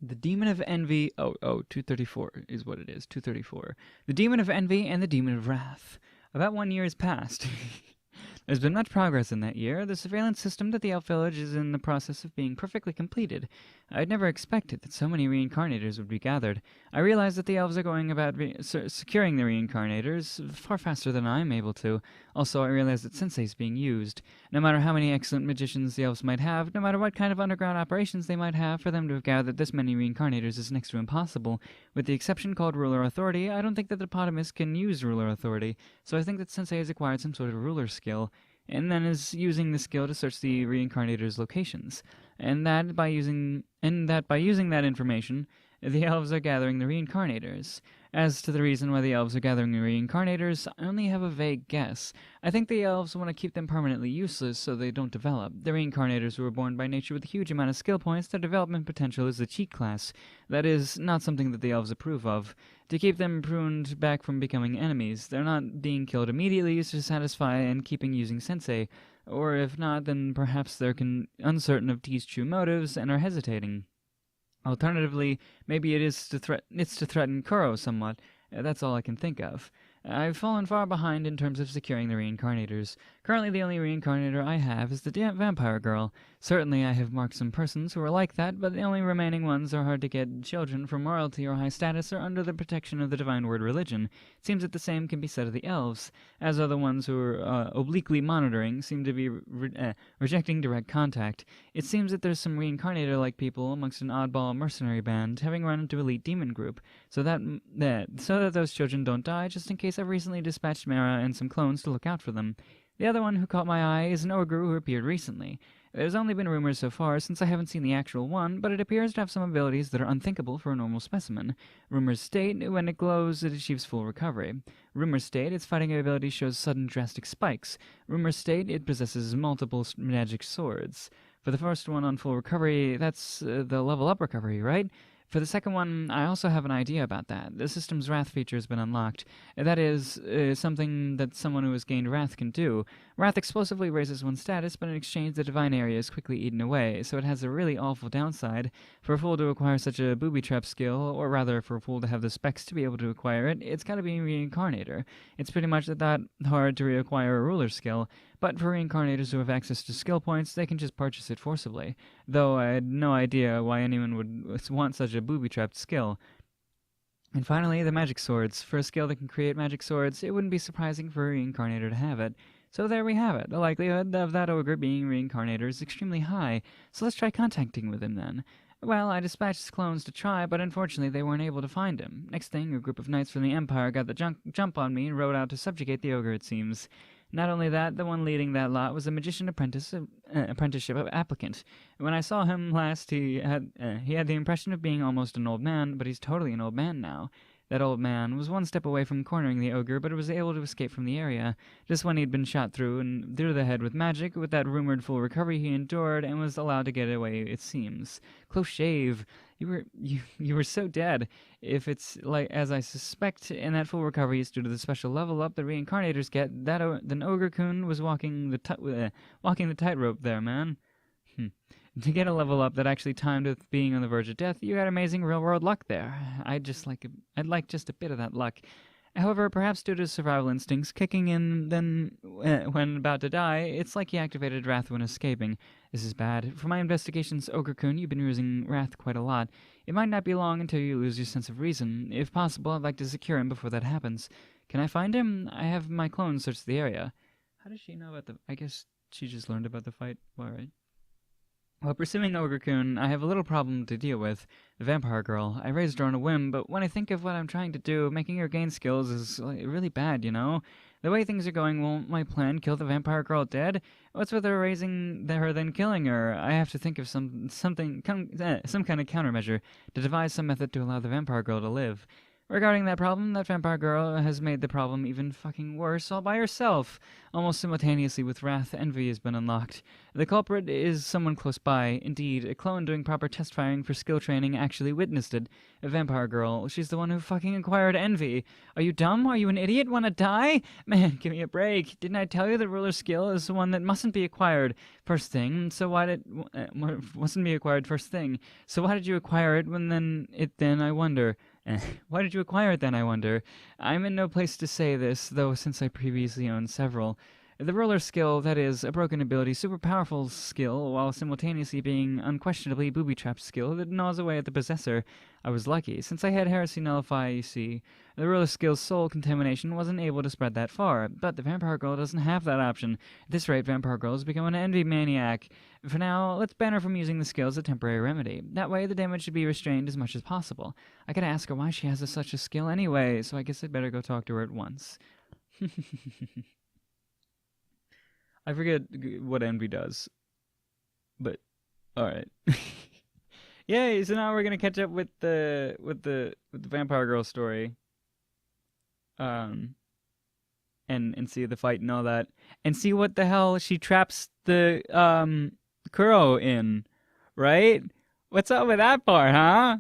The Demon of Envy. 234 is what it is. 234. The Demon of Envy and the Demon of Wrath. About 1 year has passed. There's been much progress in that year. The surveillance system that the elf village is in the process of being perfectly completed. I'd never expected that so many reincarnators would be gathered. I realize that the elves are going about securing the reincarnators far faster than I'm able to. Also, I realize that Sensei's being used. No matter how many excellent magicians the elves might have, no matter what kind of underground operations they might have, for them to have gathered this many reincarnators is next to impossible. With the exception called ruler authority, I don't think that the Potamus can use ruler authority, so I think that Sensei has acquired some sort of ruler skill, and then is using the skill to search the reincarnators' locations. And that by using that information, the elves are gathering the reincarnators. As to the reason why the elves are gathering the reincarnators, I only have a vague guess. I think the elves want to keep them permanently useless so they don't develop. The reincarnators were born by nature with a huge amount of skill points. Their development potential is the cheat class. That is not something that the elves approve of. To keep them pruned back from becoming enemies, they're not being killed immediately to satisfy and keeping using Sensei. Or if not, then perhaps they're uncertain of T's true motives and are hesitating. Alternatively, maybe it's to threaten Kuro somewhat. That's all I can think of. I've fallen far behind in terms of securing the reincarnators. Currently, the only reincarnator I have is the vampire girl. Certainly, I have marked some persons who are like that, but the only remaining ones are hard-to-get children from royalty or high status or under the protection of the divine word religion. It seems that the same can be said of the elves, as are the ones who are obliquely monitoring, seem to be rejecting direct contact. It seems that there's some reincarnator-like people amongst an oddball mercenary band, having run into elite demon group, so that those children don't die, just in case I've recently dispatched Mara and some clones to look out for them. The other one who caught my eye is an ogre who appeared recently. There's only been rumors so far, since I haven't seen the actual one, but it appears to have some abilities that are unthinkable for a normal specimen. Rumors state when it glows, it achieves full recovery. Rumors state its fighting ability shows sudden drastic spikes. Rumors state it possesses multiple magic swords. For the first one on full recovery, that's the level up recovery, right? For the second one, I also have an idea about that. The system's Wrath feature has been unlocked. That is, something that someone who has gained Wrath can do. Wrath explosively raises one's status, but in exchange the divine area is quickly eaten away, so it has a really awful downside. For a fool to acquire such a booby-trap skill, or rather for a fool to have the specs to be able to acquire it, it's gotta be a reincarnator. It's pretty much that hard to reacquire a ruler skill, but for reincarnators who have access to skill points, they can just purchase it forcibly. Though I had no idea why anyone would want such a booby-trapped skill. And finally, the magic swords. For a skill that can create magic swords, it wouldn't be surprising for a reincarnator to have it. So there we have it. The likelihood of that ogre being reincarnator is extremely high, so let's try contacting with him then. Well, I dispatched his clones to try, but unfortunately they weren't able to find him. Next thing, a group of knights from the Empire got the jump on me and rode out to subjugate the ogre, it seems. Not only that, the one leading that lot was a magician apprenticeship applicant. When I saw him last, he had the impression of being almost an old man, but he's totally an old man now. That old man was one step away from cornering the ogre, but was able to escape from the area, just when he'd been shot through the head with magic, with that rumored full recovery he endured, and was allowed to get away, it seems. Close shave. You were so dead. If it's like as I suspect, and that full recovery is due to the special level up the reincarnators get, then Ogre-kun was walking the tightrope there, man. To get a level up that actually timed with being on the verge of death, you got amazing real-world luck there. I'd like just a bit of that luck. However, perhaps due to survival instincts kicking in then when about to die, it's like he activated Wrath when escaping. This is bad. For my investigations, Ogre-kun, you've been using Wrath quite a lot. It might not be long until you lose your sense of reason. If possible, I'd like to secure him before that happens. Can I find him? I have my clone search the area. How does she know about the... I guess she just learned about the fight. All right. While pursuing Ogre-kun, I have a little problem to deal with. The vampire girl. I raised her on a whim, but when I think of what I'm trying to do, making her gain skills is really bad, you know? The way things are going, won't my plan kill the vampire girl dead? What's with her raising her then killing her? I have to think of some kind of countermeasure to devise some method to allow the vampire girl to live. Regarding that problem, that vampire girl has made the problem even fucking worse all by herself. Almost simultaneously with Wrath, Envy has been unlocked. The culprit is someone close by. Indeed, a clone doing proper test firing for skill training actually witnessed it. A vampire girl. She's the one who fucking acquired Envy. Are you dumb? Are you an idiot? Wanna die? Man, give me a break. Didn't I tell you the ruler skill is the one that mustn't be acquired first thing? So why did... mustn't be acquired first thing. So why did you acquire it when then I wonder... Why did you acquire it then, I wonder? I'm in no place to say this, though since I previously owned several. The roller skill, that is, a broken ability, super powerful skill, while simultaneously being unquestionably booby-trapped skill that gnaws away at the possessor. I was lucky. Since I had Heresy Nullify, you see, the roller skill's soul contamination wasn't able to spread that far, but the Vampire Girl doesn't have that option. At this rate, Vampire Girl has become an envy maniac. For now, let's ban her from using the skill as a temporary remedy. That way, the damage should be restrained as much as possible. I gotta ask her why she has such a skill anyway, so I guess I'd better go talk to her at once. I forget what envy does, but all right. Yay! So now we're gonna catch up with the vampire girl story, and see the fight and all that, and see what the hell she traps the Kuro in, right? What's up with that part, huh?